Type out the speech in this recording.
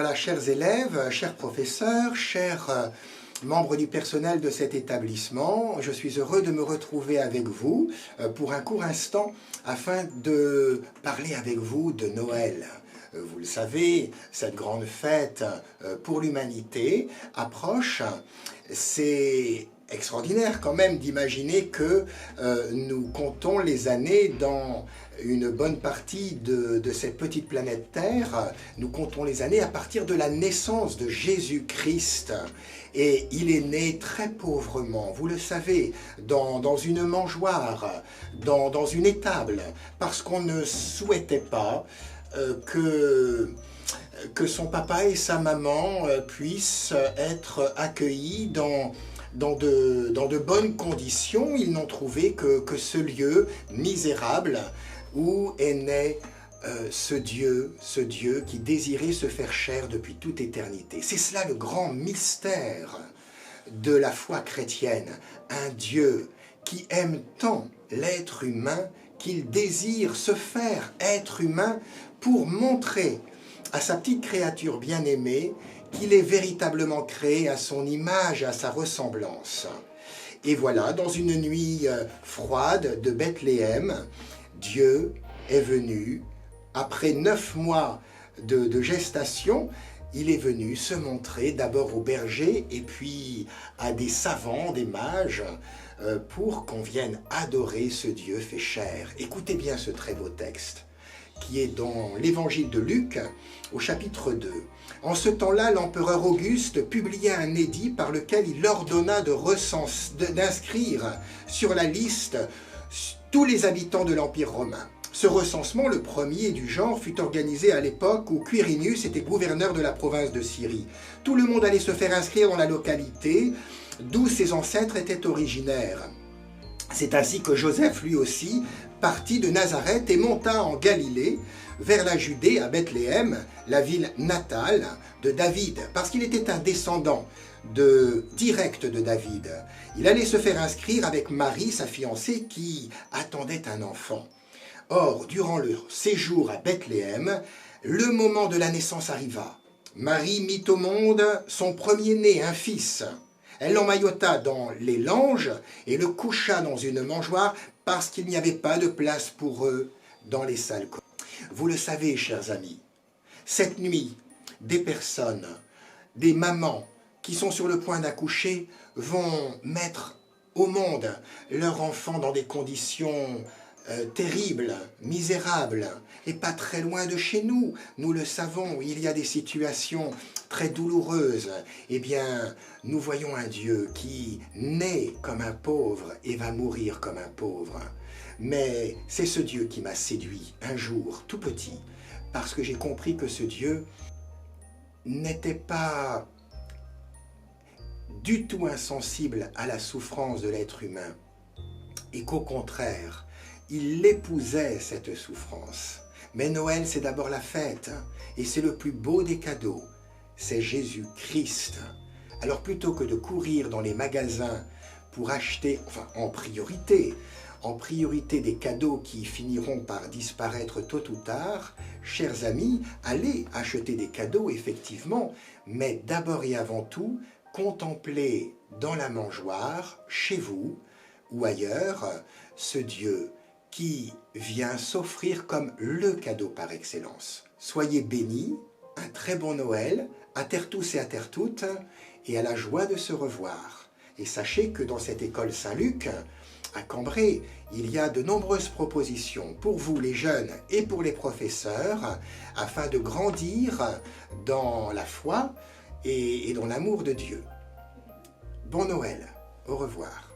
Voilà, chers élèves, chers professeurs, chers membres du personnel de cet établissement, je suis heureux de me retrouver avec vous pour un court instant afin de parler avec vous de Noël. Vous le savez, cette grande fête pour l'humanité approche. C'est extraordinaire quand même d'imaginer que nous comptons les années dans une bonne partie de cette petite planète Terre. Nous comptons les années à partir de la naissance de Jésus-Christ. Et il est né très pauvrement, vous le savez, dans une mangeoire, dans une étable, parce qu'on ne souhaitait pas que son papa et sa maman puissent être accueillis dans de bonnes conditions. Ils n'ont trouvé que ce lieu misérable où est né ce Dieu qui désirait se faire chair depuis toute éternité. C'est cela le grand mystère de la foi chrétienne. Un Dieu qui aime tant l'être humain qu'il désire se faire être humain pour montrer à sa petite créature bien-aimée qu'il est véritablement créé à son image, à sa ressemblance. Et voilà, dans une nuit froide de Bethléem, Dieu est venu, après 9 mois de gestation, il est venu se montrer d'abord aux bergers et puis à des savants, des mages, pour qu'on vienne adorer ce Dieu fait chair. Écoutez bien ce très beau texte, qui est dans l'évangile de Luc, au chapitre 2. En ce temps-là, l'empereur Auguste publia un édit par lequel il ordonna d'inscrire sur la liste tous les habitants de l'Empire romain. Ce recensement, le premier du genre, fut organisé à l'époque où Quirinius était gouverneur de la province de Syrie. Tout le monde allait se faire inscrire dans la localité d'où ses ancêtres étaient originaires. C'est ainsi que Joseph, lui aussi, partit de Nazareth et monta en Galilée, vers la Judée, à Bethléem, la ville natale de David, parce qu'il était un descendant direct de David. Il allait se faire inscrire avec Marie, sa fiancée, qui attendait un enfant. Or, durant le séjour à Bethléem, le moment de la naissance arriva. Marie mit au monde son premier-né, un fils. Elle l'emmaillota dans les langes et le coucha dans une mangeoire parce qu'il n'y avait pas de place pour eux dans les salles. Vous le savez, chers amis, cette nuit, des personnes, des mamans qui sont sur le point d'accoucher vont mettre au monde leur enfant dans des conditions terribles, misérables, et pas très loin de chez nous. Nous le savons, il y a des situations très douloureuses. Eh bien, nous voyons un Dieu qui naît comme un pauvre et va mourir comme un pauvre. Mais c'est ce Dieu qui m'a séduit un jour, tout petit, parce que j'ai compris que ce Dieu n'était pas du tout insensible à la souffrance de l'être humain, et qu'au contraire, il épousait cette souffrance. Mais Noël, c'est d'abord la fête, et c'est le plus beau des cadeaux, c'est Jésus-Christ. Alors plutôt que de courir dans les magasins pour acheter, en priorité des cadeaux qui finiront par disparaître tôt ou tard, chers amis, allez acheter des cadeaux, effectivement, mais d'abord et avant tout, contemplez dans la mangeoire, chez vous ou ailleurs, ce Dieu qui vient s'offrir comme le cadeau par excellence. Soyez bénis, un très bon Noël, à terre tous et à terre toutes, et à la joie de se revoir. Et sachez que dans cette école Saint-Luc, à Cambrai, il y a de nombreuses propositions pour vous les jeunes et pour les professeurs, afin de grandir dans la foi et dans l'amour de Dieu. Bon Noël, au revoir.